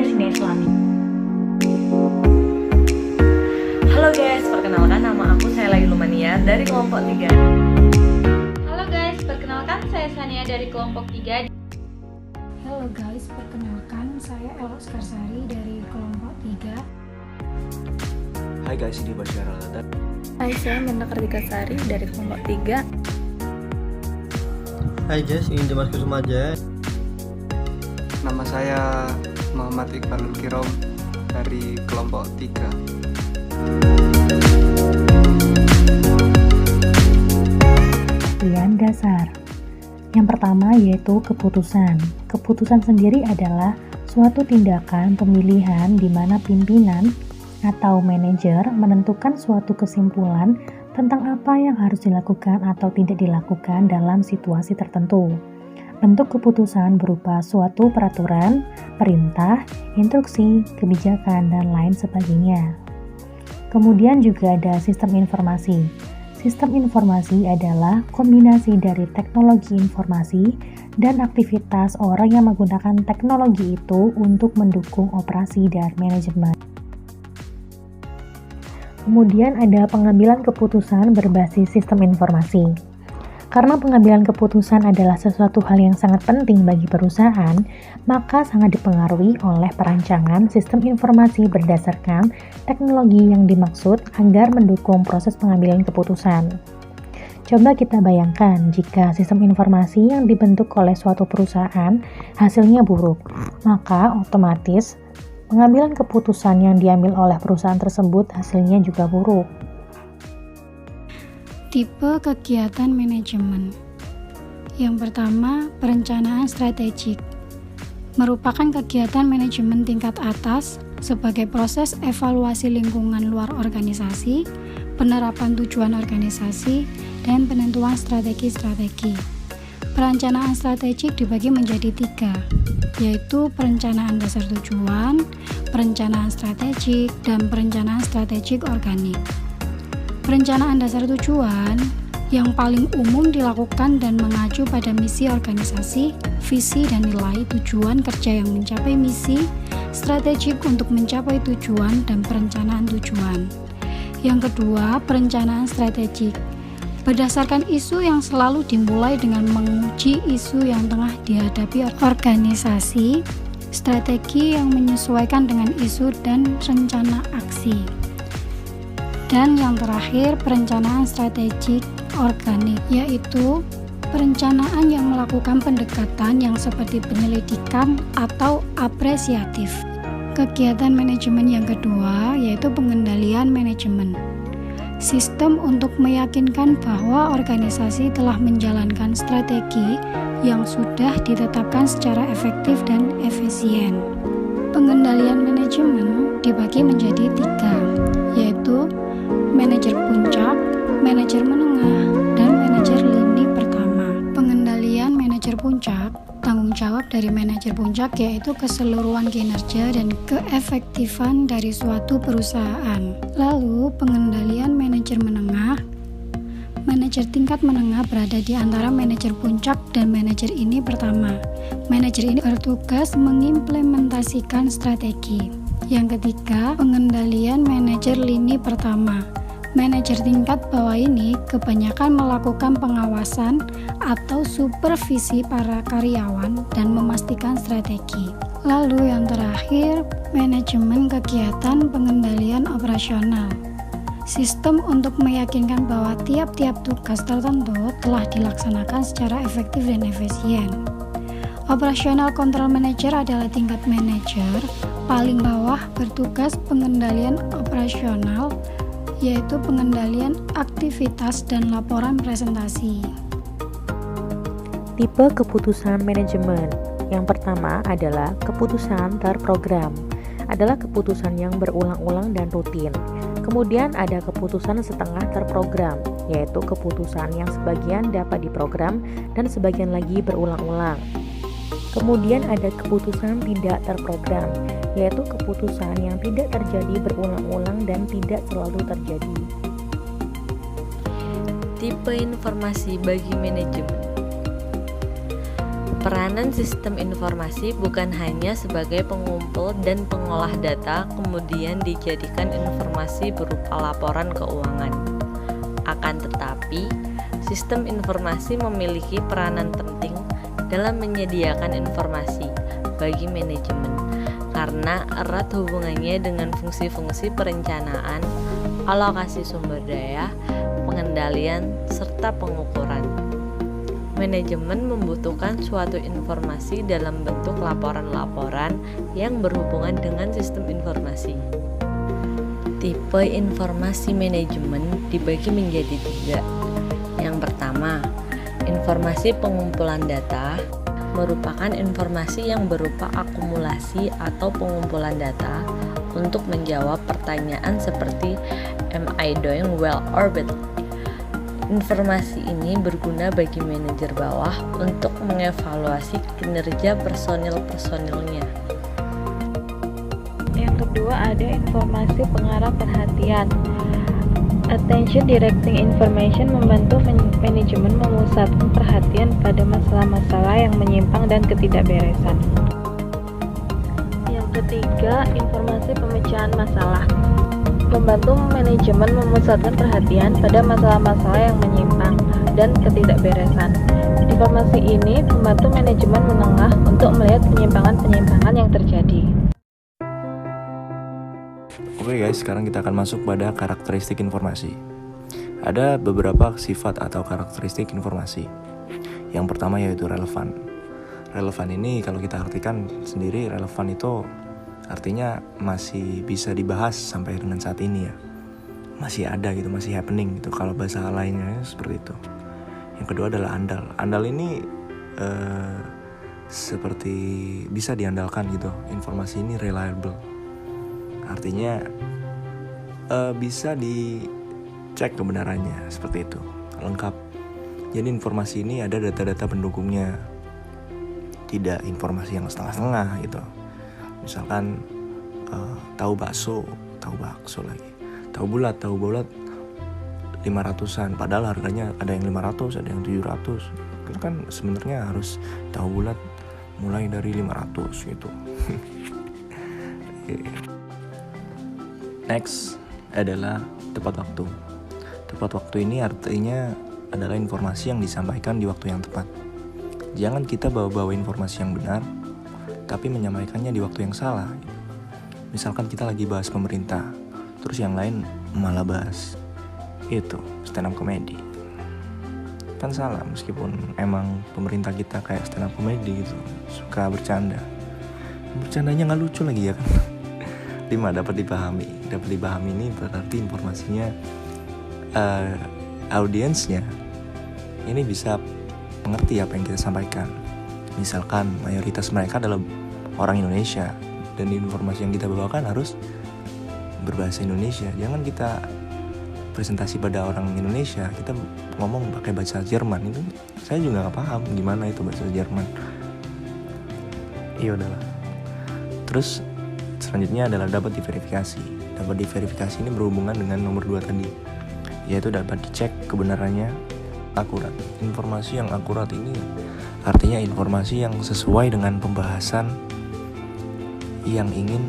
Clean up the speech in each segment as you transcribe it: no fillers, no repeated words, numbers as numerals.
Sine Islami. Halo guys, perkenalkan nama aku Sela Ilumania dari kelompok 3. Halo guys, perkenalkan saya Sania dari kelompok 3. Halo guys, perkenalkan saya Elo Skarsari dari kelompok 3. Hai guys, ini Basyara Lata. Hai, saya Menda Kartika Sari dari kelompok 3. Hai guys, ini Dimas Kusumaja. Nama saya Muhammad Iqbalul Kirom dari kelompok 3. Pilihan dasar. Yang pertama yaitu keputusan. Keputusan sendiri adalah suatu tindakan pemilihan di mana pimpinan atau manajer menentukan suatu kesimpulan tentang apa yang harus dilakukan atau tidak dilakukan dalam situasi tertentu. Bentuk keputusan berupa suatu peraturan, perintah, instruksi, kebijakan, dan lain sebagainya. Kemudian juga ada sistem informasi. Sistem informasi adalah kombinasi dari teknologi informasi dan aktivitas orang yang menggunakan teknologi itu untuk mendukung operasi dan manajemen. Kemudian ada pengambilan keputusan berbasis sistem informasi. Karena pengambilan keputusan adalah sesuatu hal yang sangat penting bagi perusahaan, maka sangat dipengaruhi oleh perancangan sistem informasi berdasarkan teknologi yang dimaksud agar mendukung proses pengambilan keputusan. Coba kita bayangkan jika sistem informasi yang dibentuk oleh suatu perusahaan hasilnya buruk, maka otomatis pengambilan keputusan yang diambil oleh perusahaan tersebut hasilnya juga buruk. Tipe kegiatan manajemen. Yang pertama, perencanaan strategik. Merupakan kegiatan manajemen tingkat atas sebagai proses evaluasi lingkungan luar organisasi, penerapan tujuan organisasi, dan penentuan strategi-strategi. Perencanaan strategik dibagi menjadi 3, yaitu perencanaan dasar tujuan, perencanaan strategik, dan perencanaan strategik organik. Perencanaan dasar tujuan yang paling umum dilakukan dan mengacu pada misi organisasi, visi dan nilai tujuan kerja yang mencapai misi, strategik untuk mencapai tujuan, dan perencanaan tujuan. Yang kedua, perencanaan strategik. Berdasarkan isu yang selalu dimulai dengan menguji isu yang tengah dihadapi organisasi, strategi yang menyesuaikan dengan isu dan rencana aksi. Dan yang terakhir, perencanaan strategik organik, yaitu perencanaan yang melakukan pendekatan yang seperti penyelidikan atau apresiatif. Kegiatan manajemen yang kedua yaitu pengendalian manajemen. Sistem untuk meyakinkan bahwa organisasi telah menjalankan strategi yang sudah ditetapkan secara efektif dan efisien. Pengendalian manajemen dibagi menjadi 3, yaitu manajer puncak, manajer menengah, dan manajer lini pertama. Pengendalian manajer puncak, tanggung jawab dari manajer puncak yaitu keseluruhan kinerja dan keefektifan dari suatu perusahaan. Lalu, pengendalian manajer menengah. Manajer tingkat menengah berada di antara manajer puncak dan manajer ini pertama. Manajer ini bertugas mengimplementasikan strategi. Yang ketiga, pengendalian manajer lini pertama. Manajer tingkat bawah ini kebanyakan melakukan pengawasan atau supervisi para karyawan dan memastikan strategi. Lalu yang terakhir, manajemen kegiatan pengendalian operasional. Sistem untuk meyakinkan bahwa tiap-tiap tugas tertentu telah dilaksanakan secara efektif dan efisien. Operational Control Manager adalah tingkat manajer paling bawah bertugas pengendalian operasional, yaitu pengendalian aktivitas dan laporan presentasi. Tipe keputusan manajemen. Yang pertama adalah keputusan terprogram. Adalah keputusan yang berulang-ulang dan rutin. Kemudian ada keputusan setengah terprogram, yaitu keputusan yang sebagian dapat diprogram dan sebagian lagi berulang-ulang. Kemudian ada keputusan tidak terprogram, yaitu keputusan yang tidak terjadi berulang-ulang dan tidak selalu terjadi. Tipe informasi bagi manajemen. Peranan sistem informasi bukan hanya sebagai pengumpul dan pengolah data kemudian dijadikan informasi berupa laporan keuangan. Akan tetapi, sistem informasi memiliki peranan penting dalam menyediakan informasi bagi manajemen karena erat hubungannya dengan fungsi-fungsi perencanaan, alokasi sumber daya, pengendalian, serta pengukuran. Manajemen membutuhkan suatu informasi dalam bentuk laporan-laporan yang berhubungan dengan sistem informasi. Tipe informasi manajemen dibagi menjadi 3. Yang pertama, informasi pengumpulan data merupakan informasi yang berupa akumulasi atau pengumpulan data untuk menjawab pertanyaan seperti "Am I doing well or bad?" Informasi ini berguna bagi manajer bawah untuk mengevaluasi kinerja personil-personilnya. Yang kedua ada informasi pengarah perhatian. Attention directing information membantu manajemen memusatkan perhatian pada masalah-masalah yang menyimpang dan ketidakberesan. Yang ketiga, informasi pemecahan masalah. Membantu manajemen memusatkan perhatian pada masalah-masalah yang menyimpang dan ketidakberesan. Informasi ini membantu manajemen menengah untuk melihat penyimpangan-penyimpangan yang terjadi. Oke guys, sekarang kita akan masuk pada karakteristik informasi. Ada beberapa sifat atau karakteristik informasi. Yang pertama yaitu relevan. Relevan ini kalau kita artikan sendiri, relevan itu artinya masih bisa dibahas sampai dengan saat ini ya. Masih ada gitu, masih happening gitu. Kalau bahasa lainnya seperti itu. Yang kedua adalah andal. Andal ini seperti bisa diandalkan gitu. Informasi ini reliable. Artinya bisa dicek kebenarannya seperti itu. Lengkap. Jadi informasi ini ada data-data pendukungnya. Tidak informasi yang setengah-setengah gitu. Misalkan tahu bakso lagi. Tahu bulat 500-an, padahal harganya ada yang 500, ada yang 700. Itu kan sebenarnya harus tahu bulat mulai dari 500 gitu. Next adalah tepat waktu. Tepat waktu ini artinya adalah informasi yang disampaikan di waktu yang tepat. Jangan kita bawa-bawa informasi yang benar tapi menyampaikannya di waktu yang salah. Misalkan kita lagi bahas pemerintah, terus yang lain malah bahas itu stand up comedy. Kan salah, meskipun emang pemerintah kita kayak stand up comedy gitu, suka bercanda. Bercandanya nggak lucu lagi ya kan. 5. Dapat dipahami. Dapat dipahami ini berarti informasinya audiensnya ini bisa mengerti apa yang kita sampaikan. Misalkan mayoritas mereka adalah orang Indonesia dan informasi yang kita bawakan harus berbahasa Indonesia. Jangan kita presentasi pada orang Indonesia, kita ngomong pakai bahasa Jerman. Itu saya juga nggak paham gimana itu bahasa Jerman. Iya udahlah. Terus selanjutnya adalah dapat diverifikasi. Dapat diverifikasi ini berhubungan dengan nomor 2 tadi, yaitu dapat dicek kebenarannya akurat. Informasi yang akurat ini artinya informasi yang sesuai dengan pembahasan yang ingin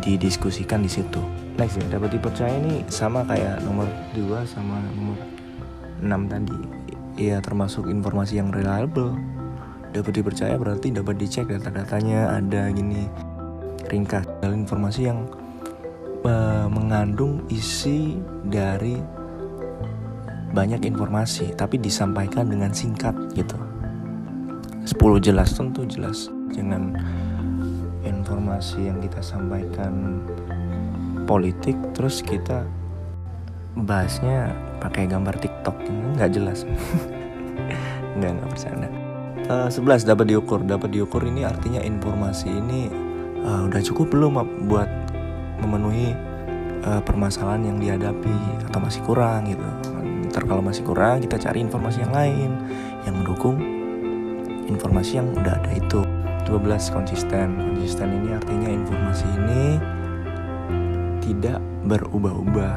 didiskusikan di situ. Next ya, dapat dipercaya ini sama kayak nomor 2 sama nomor 6 tadi. Ya termasuk informasi yang reliable. Dapat dipercaya berarti dapat dicek data-datanya ada gini. Ringkas adalah informasi yang mengandung isi dari banyak informasi tapi disampaikan dengan singkat gitu. 10 jelas, tentu jelas. Jangan informasi yang kita sampaikan politik terus kita bahasnya pakai gambar TikTok, nggak jelas. nggak bercanda. 11 dapat diukur. Dapat diukur ini artinya informasi ini udah cukup belum buat memenuhi permasalahan yang dihadapi atau masih kurang gitu. Ntar kalau masih kurang kita cari informasi yang lain yang mendukung informasi yang udah ada itu. 12 konsisten. Konsisten ini artinya informasi ini tidak berubah-ubah